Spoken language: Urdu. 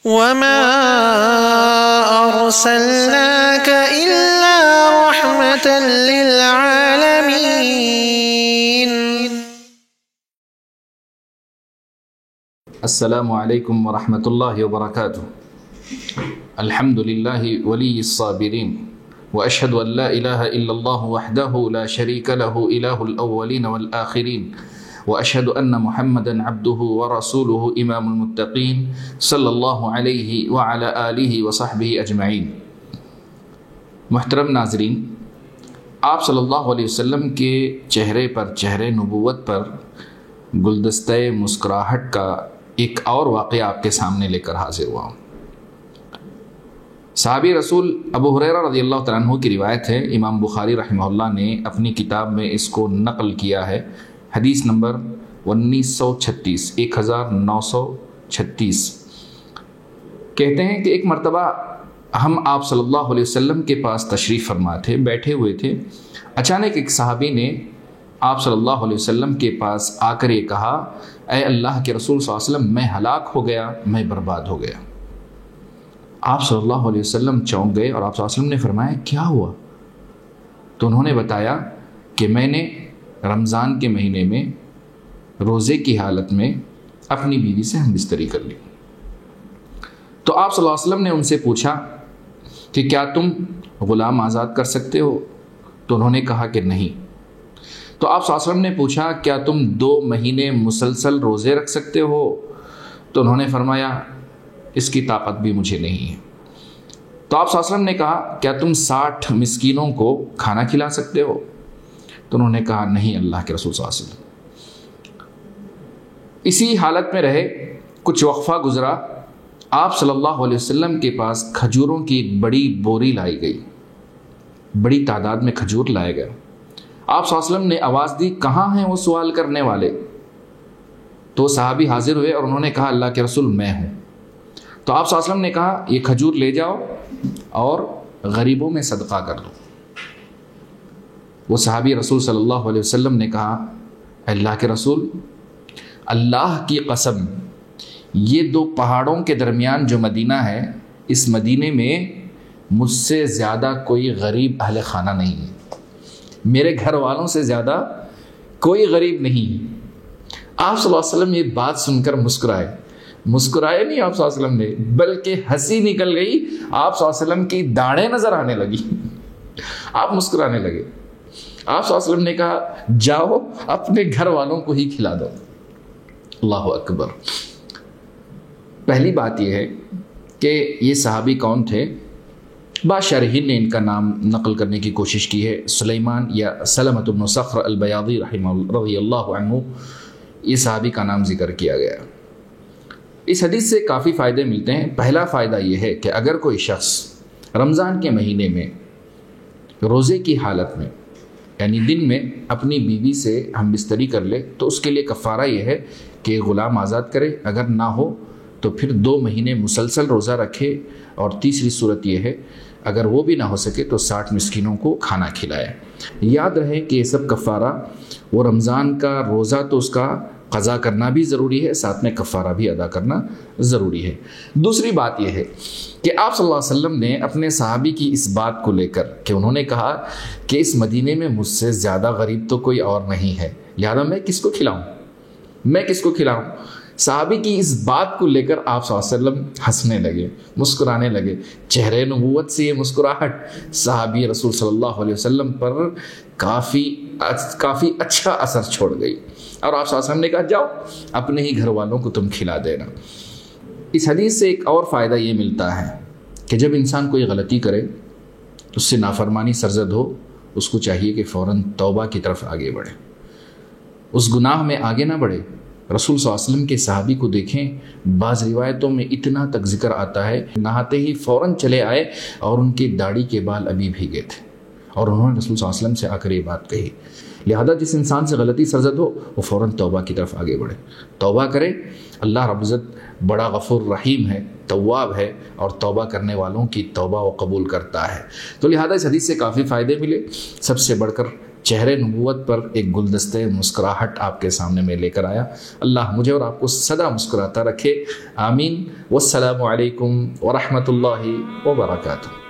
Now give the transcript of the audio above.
وما أرسلناك إلا رحمة للعالمين. السلام علیکم ورحمۃ اللہ وبرکاتہ. الحمد للہ ولی الصابرین واشهد ان لا الہ الا اللہ وحدہ لا شریک لہ الہ الاولین والآخرین واشهد ان محمدا عبدہ ورسولہ امام المتقین صلی اللہ علیہ وعلی آلہ وصحبہ اجمعین. محترم ناظرین، آپ صلی اللہ علیہ وسلم کے چہرے پر، چہرے نبوت پر گلدستہ مسکراہٹ کا ایک اور واقعہ آپ کے سامنے لے کر حاضر ہوا ہوں. صحابی رسول ابو ہریرہ رضی اللہ تعالیٰ عنہ کی روایت ہے. امام بخاری رحمہ اللہ نے اپنی کتاب میں اس کو نقل کیا ہے. حدیث نمبر 1936 کہتے ہیں کہ ایک مرتبہ ہم آپ صلی اللہ علیہ وسلم کے پاس تشریف فرما تھے، بیٹھے ہوئے تھے. اچانک ایک صحابی نے آپ صلی اللہ علیہ وسلم کے پاس آ کر یہ کہا، اے اللہ کے رسول صلی اللہ علیہ وسلم، میں ہلاک ہو گیا، میں برباد ہو گیا. آپ صلی اللہ علیہ وسلم چونک گئے اور آپ صلی اللہ علیہ وسلم نے فرمایا کیا ہوا؟ تو انہوں نے بتایا کہ میں نے رمضان کے مہینے میں روزے کی حالت میں اپنی بیوی سے ہم بستری کر لی. تو آپ صلی اللہ علیہ وسلم نے ان سے پوچھا کہ کیا تم غلام آزاد کر سکتے ہو؟ تو انہوں نے کہا کہ نہیں. تو آپ صلی اللہ علیہ وسلم نے پوچھا کیا تم 2 مہینے مسلسل روزے رکھ سکتے ہو؟ تو انہوں نے فرمایا اس کی طاقت بھی مجھے نہیں ہے. تو آپ صلی اللہ علیہ وسلم نے کہا کیا تم 60 مسکینوں کو کھانا کھلا سکتے ہو؟ تو انہوں نے کہا نہیں اللہ کے رسول صلی اللہ علیہ وسلم. اسی حالت میں رہے، کچھ وقفہ گزرا، آپ صلی اللہ علیہ وسلم کے پاس کھجوروں کی ایک بڑی بوری لائی گئی، بڑی تعداد میں کھجور لائے گئے. آپ صلی اللہ علیہ وسلم نے آواز دی کہاں ہیں وہ سوال کرنے والے؟ تو صحابی حاضر ہوئے اور انہوں نے کہا اللہ کے رسول میں ہوں. تو آپ صلی اللہ علیہ وسلم نے کہا یہ کھجور لے جاؤ اور غریبوں میں صدقہ کر دو. وہ صحابی رسول صلی اللہ علیہ وسلم نے کہا اللہ کے رسول، اللہ کی قسم، یہ 2 پہاڑوں کے درمیان جو مدینہ ہے، اس مدینے میں مجھ سے زیادہ کوئی غریب اہل خانہ نہیں ہے، میرے گھر والوں سے زیادہ کوئی غریب نہیں. آپ صلی اللہ علیہ وسلم یہ بات سن کر مسکرائے نہیں آپ صلی اللہ علیہ وسلم نے، بلکہ ہنسی نکل گئی. آپ صلی اللہ علیہ وسلم کی داڑھیں نظر آنے لگی، آپ مسکرانے لگے. آپ صلی اللہ علیہ وسلم نے کہا جاؤ اپنے گھر والوں کو ہی کھلا دو. اللہ اکبر. پہلی بات یہ ہے کہ یہ صحابی کون تھے؟ بعض شارحین نے ان کا نام نقل کرنے کی کوشش کی ہے. سلیمان یا سلمۃ بن صخر البیاضی رضی اللہ عنہ، یہ صحابی کا نام ذکر کیا گیا. اس حدیث سے کافی فائدے ملتے ہیں. پہلا فائدہ یہ ہے کہ اگر کوئی شخص رمضان کے مہینے میں روزے کی حالت میں، یعنی دن میں اپنی بیوی سے ہم بستری کر لے، تو اس کے لیے کفارہ یہ ہے کہ غلام آزاد کرے. اگر نہ ہو تو پھر 2 مہینے مسلسل روزہ رکھے. اور تیسری صورت یہ ہے اگر وہ بھی نہ ہو سکے تو 60 مسکینوں کو کھانا کھلائے. یاد رہے کہ یہ سب کفارہ، وہ رمضان کا روزہ تو اس کا قضا کرنا بھی ضروری ہے، ساتھ میں کفارہ بھی ادا کرنا ضروری ہے. دوسری بات یہ ہے کہ آپ صلی اللہ علیہ وسلم نے اپنے صحابی کی اس بات کو لے کر کہ انہوں نے کہا کہ اس مدینے میں مجھ سے زیادہ غریب تو کوئی اور نہیں ہے، لہذا میں کس کو کھلاؤں. صحابی کی اس بات کو لے کر آپ صلی اللہ علیہ وسلم ہنسنے لگے، مسکرانے لگے. چہرے نبوت سے یہ مسکراہٹ صحابی رسول صلی اللہ علیہ وسلم پر کافی اچھا اثر چھوڑ گئی. اور آپ صلی اللہ علیہ وسلم نے کہا جاؤ اپنے ہی گھر والوں کو تم کھلا دینا. اس حدیث سے ایک اور فائدہ یہ ملتا ہے کہ جب انسان کوئی غلطی کرے، اس سے نافرمانی سرزد ہو، اس کو چاہیے کہ فوراً توبہ کی طرف آگے بڑھے، اس گناہ میں آگے نہ بڑھے. رسول صلی اللہ علیہ وسلم کے صحابی کو دیکھیں، بعض روایتوں میں اتنا تک ذکر آتا ہے نہاتے ہی فوراً چلے آئے اور ان کی داڑھی کے بال ابھی بھیگے تھے، اور انہوں نے رسول صلی اللہ علیہ وسلم سے آ کر یہ بات کہی. لہذا جس انسان سے غلطی سرزد ہو وہ فوراً توبہ کی طرف آگے بڑھے، توبہ کرے. اللہ رب العزت بڑا غفور رحیم ہے، تواب ہے، اور توبہ کرنے والوں کی توبہ وہ قبول کرتا ہے. تو لہذا اس حدیث سے کافی فائدے ملے. سب سے بڑھ کر چہرے نبوت پر ایک گلدستہ مسکراہٹ آپ کے سامنے میں لے کر آیا۔ اللہ مجھے اور آپ کو سدا مسکراتا رکھے، آمین۔ والسلام علیکم ورحمۃ اللہ وبرکاتہ۔